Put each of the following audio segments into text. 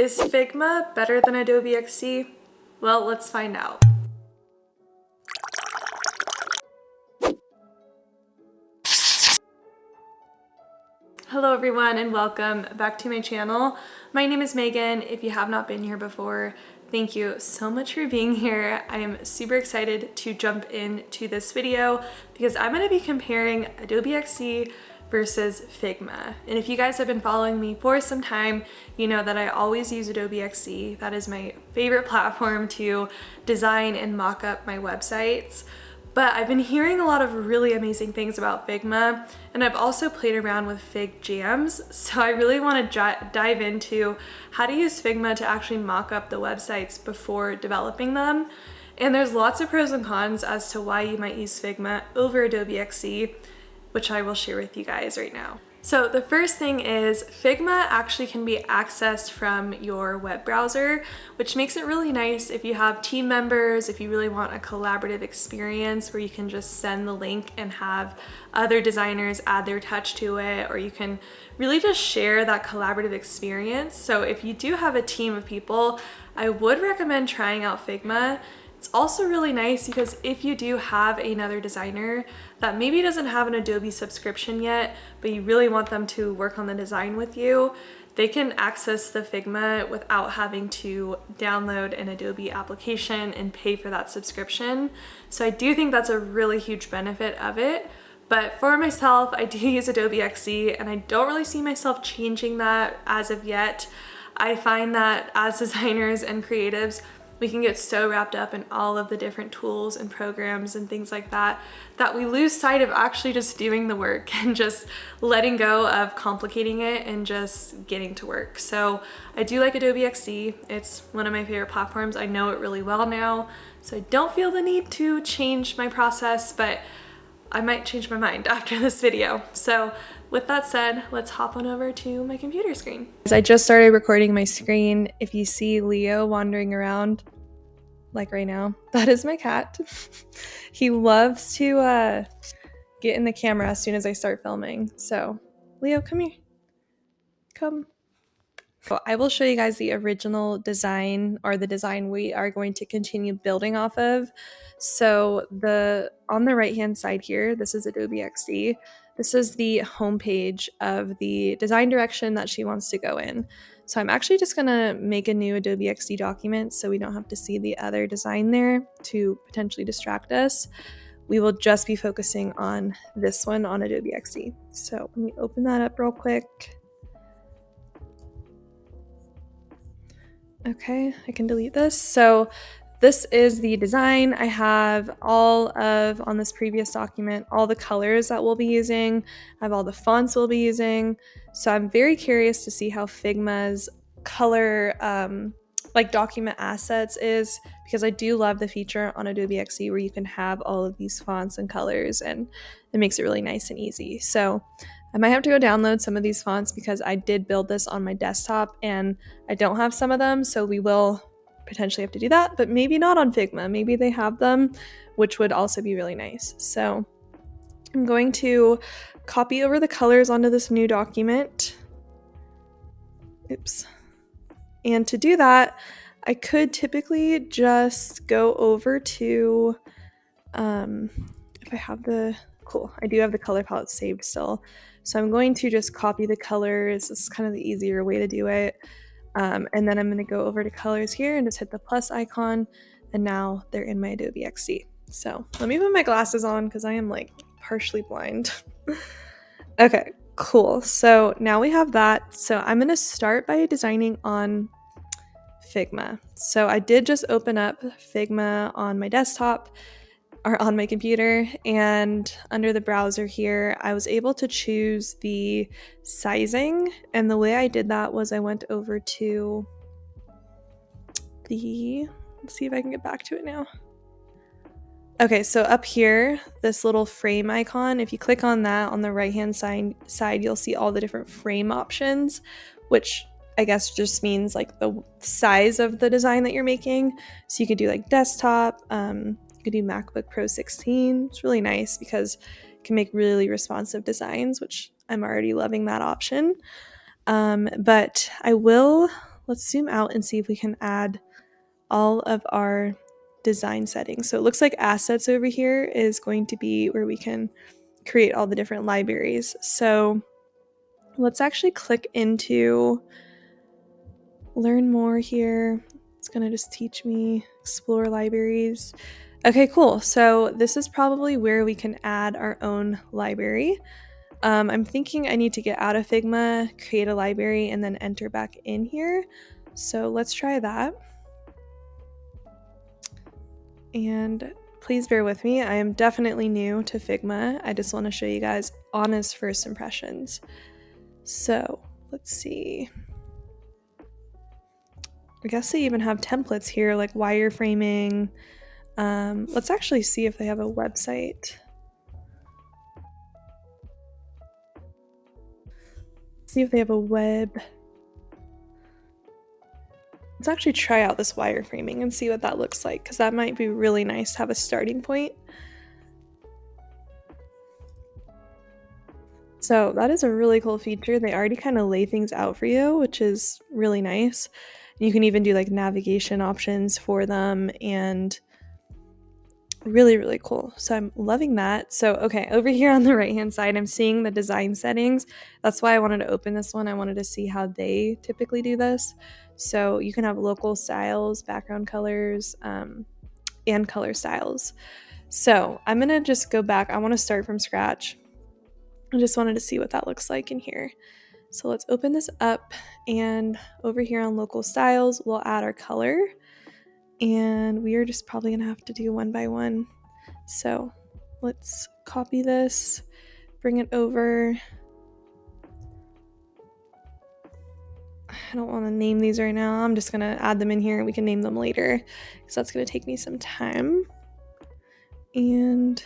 Is Figma better than Adobe XD? Well, let's find out. Hello everyone and welcome back to my channel. My name is Megan. If you have not been here before, thank you so much for being here. I am super excited to jump into this video because I'm going to be comparing Adobe XD versus Figma. And if you guys have been following me for some time, you know that I always use Adobe XD. That is my favorite platform to design and mock up my websites. But I've been hearing a lot of really amazing things about Figma, and I've also played around with Fig Jams, so I really want to dive into how to use Figma to actually mock up the websites before developing them. And there's lots of pros and cons as to why you might use Figma over Adobe XD, which I will share with you guys right now. So the first thing is Figma actually can be accessed from your web browser, which makes it really nice if you have team members, if you really want a collaborative experience where you can just send the link and have other designers add their touch to it, or you can really just share that collaborative experience. So if you do have a team of people, I would recommend trying out Figma. It's also really nice because if you do have another designer that maybe doesn't have an Adobe subscription yet, but you really want them to work on the design with you, they can access the Figma without having to download an Adobe application and pay for that subscription. So I do think that's a really huge benefit of it. But for myself, I do use Adobe XD and I don't really see myself changing that as of yet. I find that as designers and creatives, we can get so wrapped up in all of the different tools and programs and things like that, that we lose sight of actually just doing the work and just letting go of complicating it and just getting to work. So I do like Adobe XD. It's one of my favorite platforms. I know it really well now, so I don't feel the need to change my process, but I might change my mind after this video. So with that said, let's hop on over to my computer screen. I just started recording my screen. If you see Leo wandering around, like right now, that is my cat. He loves to get in the camera as soon as I start filming. So Leo, come here. Come. So I will show you guys the original design, or the design we are going to continue building off of. So on the right hand side here, this is Adobe XD. This is the homepage of the design direction that she wants to go in. So I'm actually just gonna make a new Adobe XD document so we don't have to see the other design there to potentially distract us. We will just be focusing on this one on Adobe XD. So let me open that up real quick. Okay, I can delete this. So this is the design. I have on this previous document, all the colors that we'll be using. I have all the fonts we'll be using. So I'm very curious to see how Figma's color, like document assets is, because I do love the feature on Adobe XD where you can have all of these fonts and colors, and it makes it really nice and easy. So I might have to go download some of these fonts because I did build this on my desktop and I don't have some of them, so we will potentially have to do that, but maybe not on Figma. Maybe they have them, which would also be really nice. So I'm going to copy over the colors onto this new document. Oops. And to do that, I could typically just go over to, if I have I do have the color palette saved still. So I'm going to just copy the colors. This is kind of the easier way to do it. And then I'm going to go over to colors here and just hit the plus icon, and now they're in my Adobe XD. So let me put my glasses on because I am like partially blind. Okay, cool. So now we have that. So I'm going to start by designing on Figma. So I did just open up Figma on my desktop, or on my computer, and under the browser here, I was able to choose the sizing. And the way I did that was I went over to let's see if I can get back to it now. Okay, so up here, this little frame icon, if you click on that on the right hand side, you'll see all the different frame options, which I guess just means like the size of the design that you're making. So you could do like desktop, you could do MacBook Pro 16. It's really nice because it can make really responsive designs, which I'm already loving that option. But I will let's zoom out and see if we can add all of our design settings. So it looks like assets over here is going to be where we can create all the different libraries. So let's actually click into learn more here. It's going to just teach me explore libraries. Okay, cool. So this is probably where we can add our own library. I'm thinking I need to get out of Figma, create a library, and then enter back in here. So let's try that. And please bear with me. I am definitely new to Figma. I just want to show you guys honest first impressions. So let's see. I guess they even have templates here like wireframing. Let's actually see if they have a website. See if they have a web. Let's actually try out this wireframing and see what that looks like, because that might be really nice to have a starting point. So that is a really cool feature. They already kind of lay things out for you, which is really nice. You can even do like navigation options for them, and really, really cool. So I'm loving that. So, okay, over here on the right-hand side, I'm seeing the design settings. That's why I wanted to open this one. I wanted to see how they typically do this. So you can have local styles, background colors, and color styles. So I'm going to just go back. I want to start from scratch. I just wanted to see what that looks like in here. So let's open this up, and over here on local styles, we'll add our color. And we are just probably gonna have to do one by one. So let's copy this, bring it over. I don't want to name these right now. I'm just gonna add them in here and we can name them later, because that's gonna take me some time. And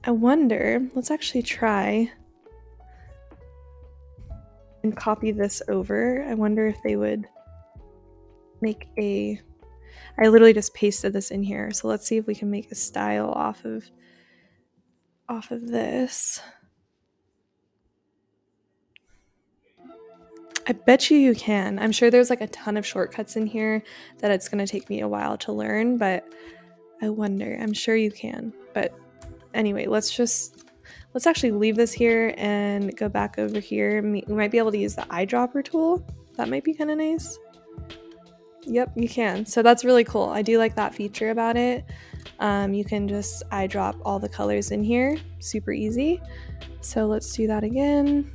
I wonder, let's actually try and copy this over. I wonder if they would make a, I literally just pasted this in here. So let's see if we can make a style off of this. I bet you can. I'm sure there's like a ton of shortcuts in here that it's going to take me a while to learn, but I wonder. I'm sure you can. But anyway, let's actually leave this here and go back over here. We might be able to use the eyedropper tool. That might be kind of nice. Yep, you can. So that's really cool. I do like that feature about it. You can just eyedrop all the colors in here. Super easy. So let's do that again.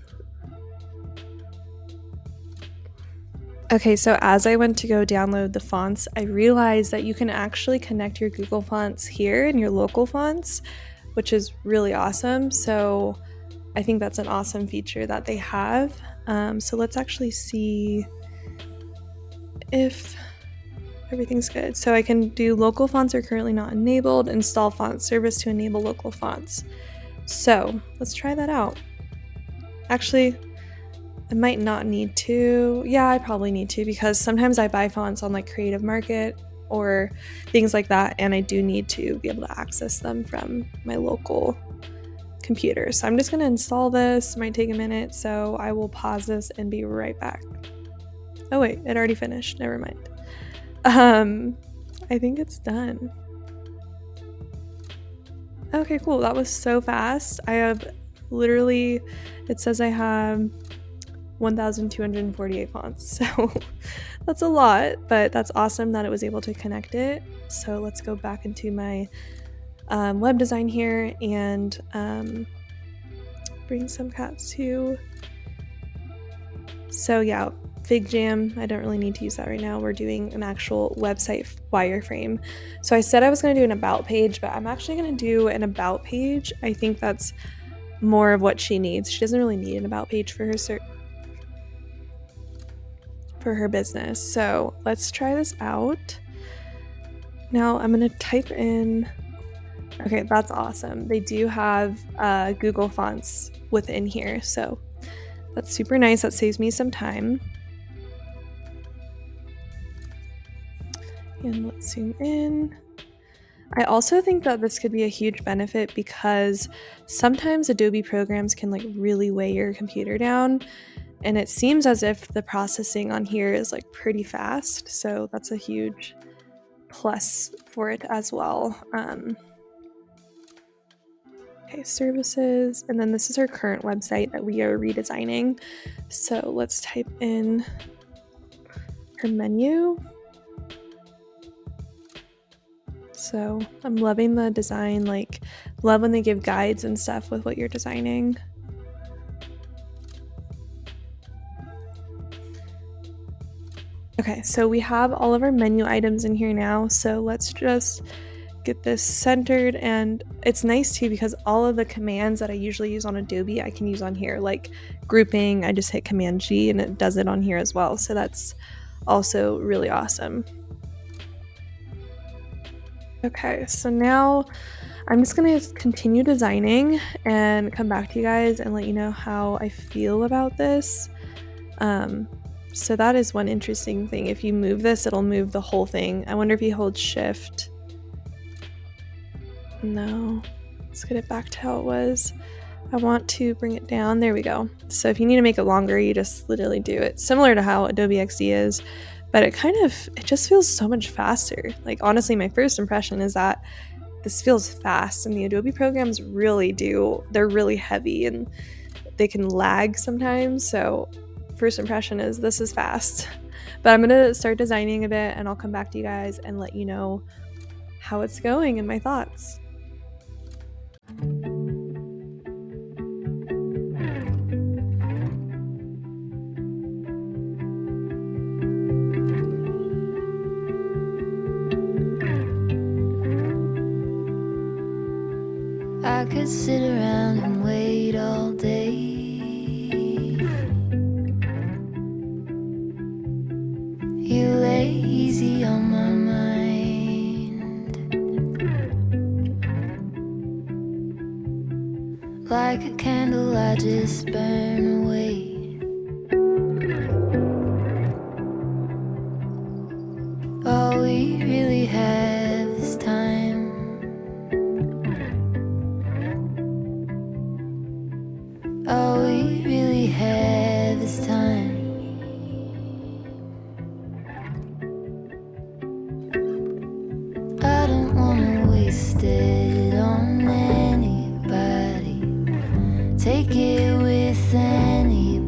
Okay, so as I went to go download the fonts, I realized that you can actually connect your Google Fonts here and your local fonts, which is really awesome. So I think that's an awesome feature that they have. So let's actually see if everything's good. So I can do local fonts are currently not enabled, install font service to enable local fonts. So let's try that out. Actually, I might not need to. Yeah, I probably need to, because sometimes I buy fonts on like Creative Market or things like that, and I do need to be able to access them from my local computer. So I'm just going to install this. It might take a minute, so I will pause this and be right back. Oh wait, it already finished. Never mind. I think it's done. Okay, cool. That was so fast. I have literally, it says I have 1,248 fonts, so that's a lot, but that's awesome that it was able to connect it. So let's go back into my web design here and bring some cats too. So yeah, FigJam, I don't really need to use that right now. We're doing an actual website wireframe. So I said I was going to do an about page, but I'm actually going to do an about page. I think that's more of what she needs. She doesn't really need an about page for her business. So let's try this out. Now I'm going to type in, okay, that's awesome. They do have Google Fonts within here. So that's super nice. That saves me some time. And let's zoom in. I also think that this could be a huge benefit, because sometimes Adobe programs can like really weigh your computer down. And it seems as if the processing on here is like pretty fast, so that's a huge plus for it as well. Okay, services, and then this is our current website that we are redesigning. So let's type in her menu. So I'm loving the design, like love when they give guides and stuff with what you're designing. Okay, so we have all of our menu items in here now, so let's just get this centered. And it's nice too because all of the commands that I usually use on Adobe I can use on here, like grouping. I just hit Command G and it does it on here as well, so that's also really awesome. Okay, so now I'm just gonna continue designing and come back to you guys and let you know how I feel about this. So that is one interesting thing. If you move this, it'll move the whole thing. I wonder if you hold shift. No, let's get it back to how it was. I want to bring it down. There we go. So if you need to make it longer, you just literally do it. Similar to how Adobe XD is, but it just feels so much faster. Like honestly, my first impression is that this feels fast, and the Adobe programs really do. They're really heavy and they can lag sometimes. So first impression is this is fast. But I'm gonna start designing a bit and I'll come back to you guys and let you know how it's going and my thoughts. I could sit around and wait all day. You lay easy on my mind, like a candle I just burn away. All we really have is time. All we really have is time. I don't wanna waste it on anybody. Take it with anybody.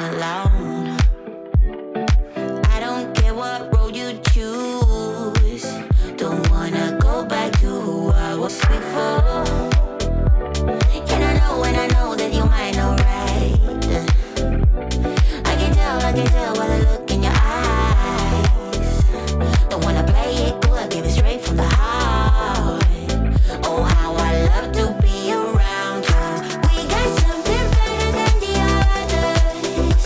alone. I don't care what road you choose. Don't wanna go back to who I was before. And I know that you might know right. I can tell by the look in your eyes. Don't wanna play it cool, I give it straight from the heart. Oh, how I love to be around you. We got something better than the others.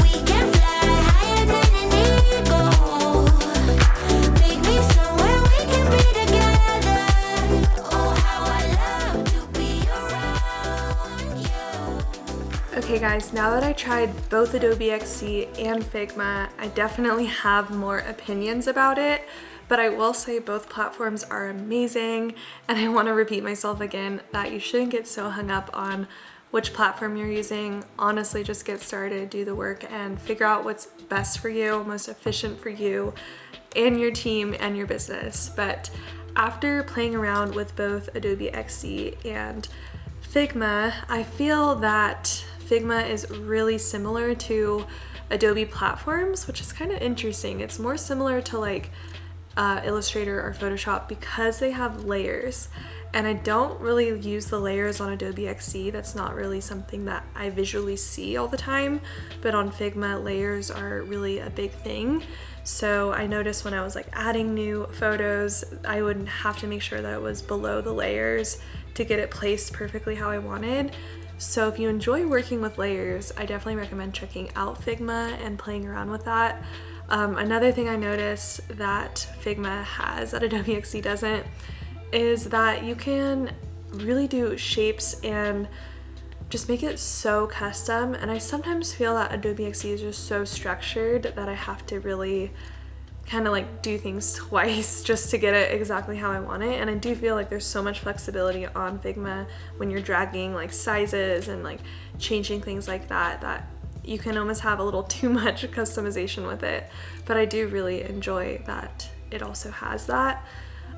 We can fly higher than an eagle. Take me somewhere we can be together. Oh, how I love to be around you. Okay guys, now that I tried both Adobe XD and Figma, I definitely have more opinions about it, but I will say both platforms are amazing, and I want to repeat myself again that you shouldn't get so hung up on which platform you're using. Honestly, just get started, do the work, and figure out what's best for you, most efficient for you and your team and your business. But after playing around with both Adobe XD and Figma, I feel that Figma is really similar to Adobe platforms, which is kind of interesting. It's more similar to like Illustrator or Photoshop because they have layers, and I don't really use the layers on Adobe XD. That's not really something that I visually see all the time, but on Figma, layers are really a big thing. So I noticed when I was like adding new photos, I would have to make sure that it was below the layers to get it placed perfectly how I wanted. So if you enjoy working with layers, I definitely recommend checking out Figma and playing around with that. Another thing I noticed that Figma has that Adobe XD doesn't is that you can really do shapes and just make it so custom. And I sometimes feel that Adobe XD is just so structured that I have to really kind of like do things twice just to get it exactly how I want it. And I do feel like there's so much flexibility on Figma when you're dragging like sizes and like changing things like that, that you can almost have a little too much customization with it. But I do really enjoy that it also has that.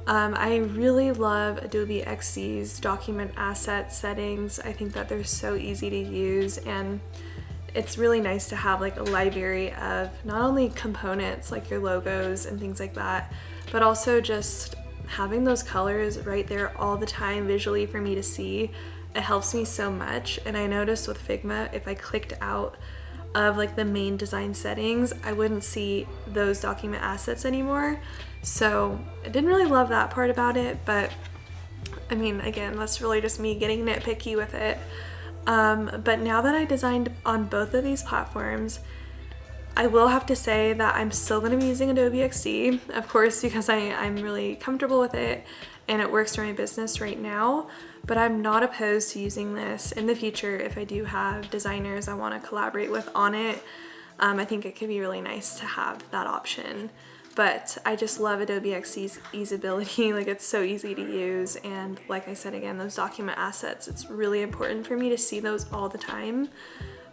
I really love Adobe XD's document asset settings. I think that they're so easy to use, and it's really nice to have like a library of not only components like your logos and things like that, but also just having those colors right there all the time visually for me to see. It helps me so much. And I noticed with Figma, if I clicked out of like the main design settings, I wouldn't see those document assets anymore. So I didn't really love that part about it, but I mean, again, that's really just me getting nitpicky with it. But now that I designed on both of these platforms, I will have to say that I'm still going to be using Adobe XD, of course, because I'm really comfortable with it and it works for my business right now. But I'm not opposed to using this in the future if I do have designers I want to collaborate with on it. I think it could be really nice to have that option. But I just love Adobe XD's easeability. Like, it's so easy to use, and like I said again, those document assets, it's really important for me to see those all the time.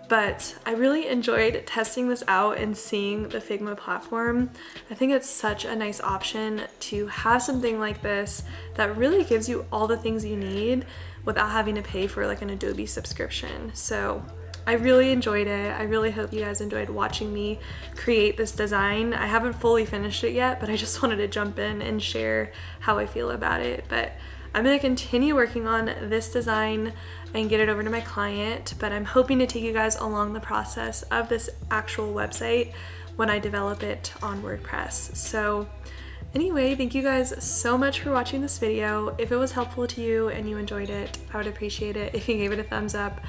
But I really enjoyed testing this out and seeing the Figma platform. I think it's such a nice option to have something like this that really gives you all the things you need without having to pay for like an Adobe subscription. So I really enjoyed it. I really hope you guys enjoyed watching me create this design. I haven't fully finished it yet, but I just wanted to jump in and share how I feel about it. But I'm gonna continue working on this design and get it over to my client, but I'm hoping to take you guys along the process of this actual website when I develop it on WordPress. So anyway, thank you guys so much for watching this video. If it was helpful to you and you enjoyed it, I would appreciate it if you gave it a thumbs up.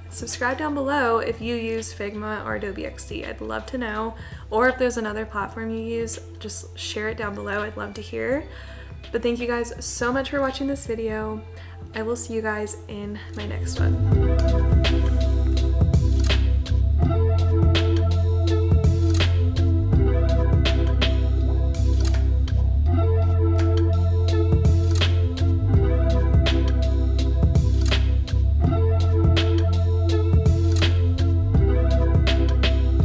Subscribe down below if you use Figma or Adobe XD. I'd love to know. Or if there's another platform you use, just share it down below. I'd love to hear. But thank you guys so much for watching this video. I will see you guys in my next one.